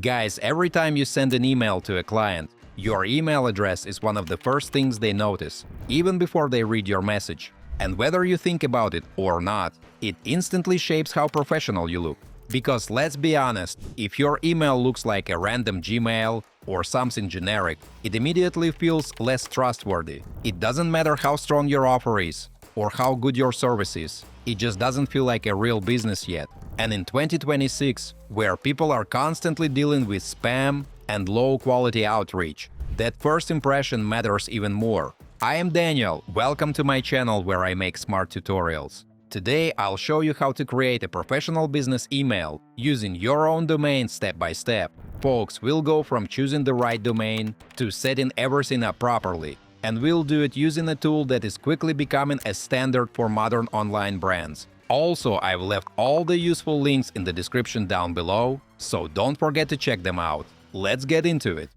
Guys, every time you send an email to a client, your email address is one of the first things they notice, even before they read your message. And whether you think about it or not, it instantly shapes how professional you look. Because let's be honest, if your email looks like a random Gmail or something generic, it immediately feels less trustworthy. It doesn't matter how strong your offer is or how good your service is, it just doesn't feel like a real business yet. And in 2026, where people are constantly dealing with spam and low-quality outreach, that first impression matters even more. I am Daniel, welcome to my channel where I make smart tutorials. Today I'll show you how to create a professional business email using your own domain step by step. Folks, we'll go from choosing the right domain to setting everything up properly. And we'll do it using a tool that is quickly becoming a standard for modern online brands. Also, I've left all the useful links in the description down below, so don't forget to check them out. Let's get into it.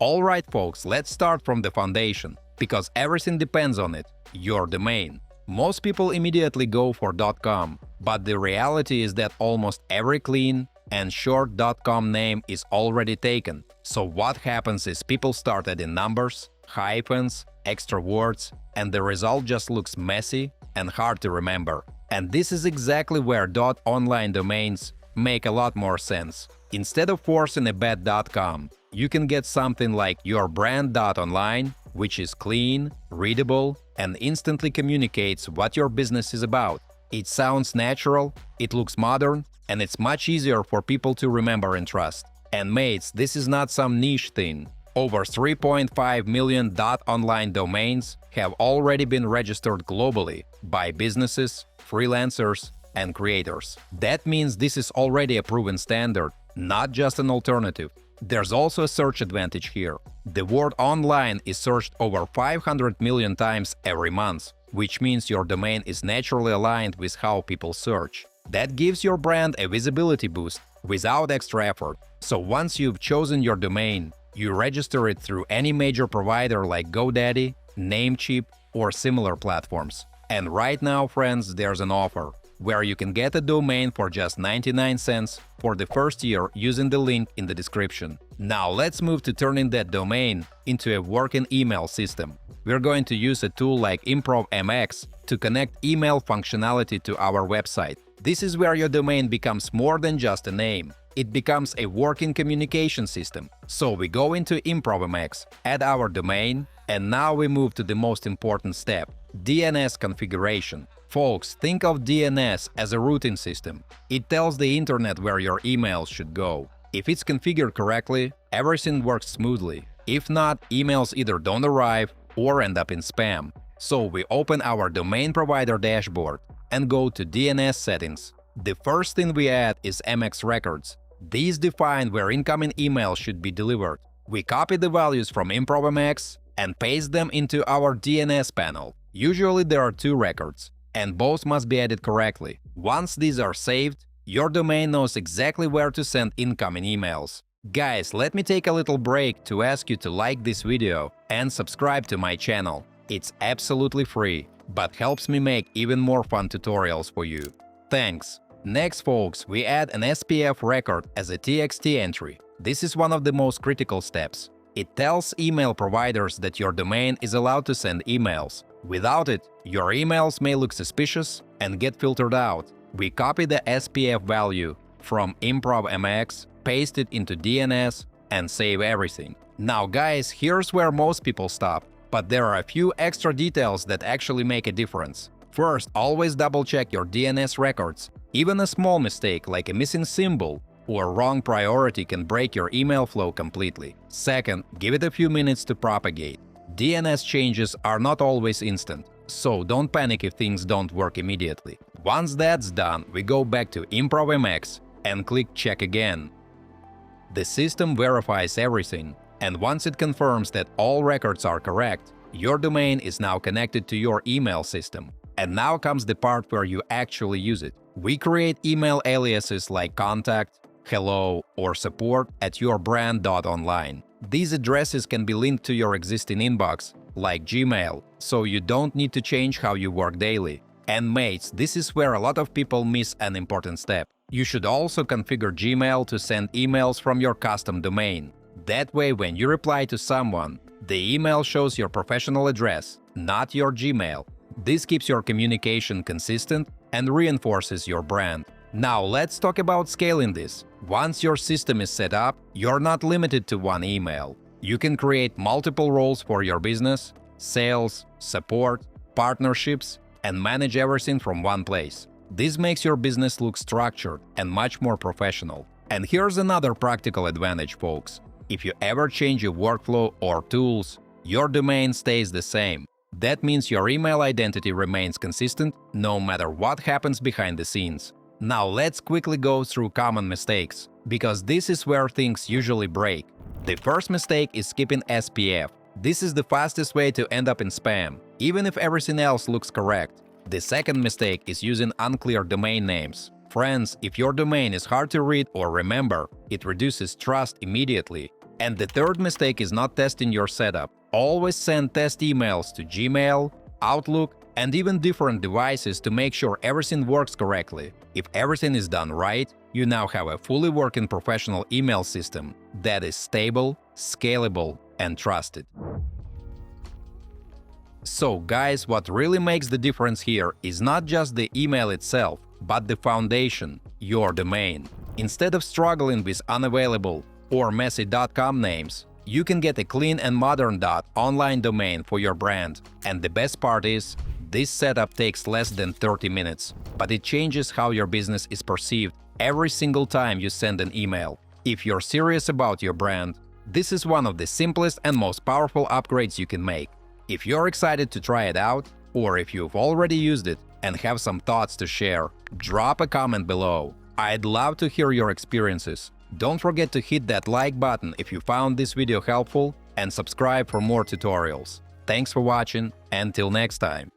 Alright folks, let's start from the foundation, because everything depends on it, your domain. Most people immediately go for .com, but the reality is that almost every clean and short .com name is already taken. So what happens is people start adding numbers, hyphens, extra words, and the result just looks messy and hard to remember. And this is exactly where .online domains make a lot more sense. Instead of forcing a bad .com, you can get something like your brand.online, which is clean, readable, and instantly communicates what your business is about. It sounds natural, it looks modern, and it's much easier for people to remember and trust. And mates, this is not some niche thing. Over 3.5 million .online domains have already been registered globally by businesses, freelancers, and creators. That means this is already a proven standard, not just an alternative. There's also a search advantage here. The word online is searched over 500 million times every month, which means your domain is naturally aligned with how people search. That gives your brand a visibility boost without extra effort. So once you've chosen your domain, you register it through any major provider like GoDaddy, Namecheap, or similar platforms. And right now, friends, there's an offer where you can get a domain for just 99 cents for the first year using the link in the description. Now let's move to turning that domain into a working email system. We're going to use a tool like ImprovMX to connect email functionality to our website. This is where your domain becomes more than just a name. It becomes a working communication system. So we go into ImprovMX, add our domain, and now we move to the most important step, DNS configuration. Folks, think of DNS as a routing system. It tells the internet where your emails should go. If it's configured correctly, everything works smoothly. If not, emails either don't arrive or end up in spam. So we open our domain provider dashboard and go to DNS settings. The first thing we add is MX records. These define where incoming emails should be delivered. We copy the values from ImprovMX and paste them into our DNS panel. Usually there are two records, and both must be added correctly. Once these are saved, your domain knows exactly where to send incoming emails. Guys, let me take a little break to ask you to like this video and subscribe to my channel. It's absolutely free, but helps me make even more fun tutorials for you. Thanks! Next, folks, we add an SPF record as a TXT entry. This is one of the most critical steps. It tells email providers that your domain is allowed to send emails. Without it, your emails may look suspicious and get filtered out. We copy the SPF value from ImprovMX, paste it into DNS, and save everything. Now guys, here's where most people stop, but there are a few extra details that actually make a difference. First, always double-check your DNS records. Even a small mistake like a missing symbol or wrong priority can break your email flow completely. Second, give it a few minutes to propagate. DNS changes are not always instant, so don't panic if things don't work immediately. Once that's done, we go back to ImprovMX and click Check again. The system verifies everything, and once it confirms that all records are correct, your domain is now connected to your email system. And now comes the part where you actually use it. We create email aliases like contact, hello, or support at yourbrand.online. These addresses can be linked to your existing inbox, like Gmail, so you don't need to change how you work daily. And mates, this is where a lot of people miss an important step. You should also configure Gmail to send emails from your custom domain. That way, when you reply to someone, the email shows your professional address, not your Gmail. This keeps your communication consistent and reinforces your brand. Now let's talk about scaling this. Once your system is set up, you're not limited to one email. You can create multiple roles for your business, sales, support, partnerships, and manage everything from one place. This makes your business look structured and much more professional. And here's another practical advantage, folks. If you ever change your workflow or tools, your domain stays the same. That means your email identity remains consistent no matter what happens behind the scenes. Now let's quickly go through common mistakes, because this is where things usually break. The first mistake is skipping SPF. This is the fastest way to end up in spam, even if everything else looks correct. The second mistake is using unclear domain names. Friends, if your domain is hard to read or remember, it reduces trust immediately. And the third mistake is not testing your setup. Always send test emails to Gmail, Outlook, and even different devices to make sure everything works correctly. If everything is done right, you now have a fully working professional email system that is stable, scalable, and trusted. So guys, what really makes the difference here is not just the email itself, but the foundation, your domain. Instead of struggling with unavailable or messy .com names, you can get a clean and modern .online domain for your brand. And the best part is, this setup takes less than 30 minutes, but it changes how your business is perceived every single time you send an email. If you're serious about your brand, this is one of the simplest and most powerful upgrades you can make. If you're excited to try it out, or if you've already used it and have some thoughts to share, drop a comment below. I'd love to hear your experiences. Don't forget to hit that like button if you found this video helpful and subscribe for more tutorials. Thanks for watching, and till next time.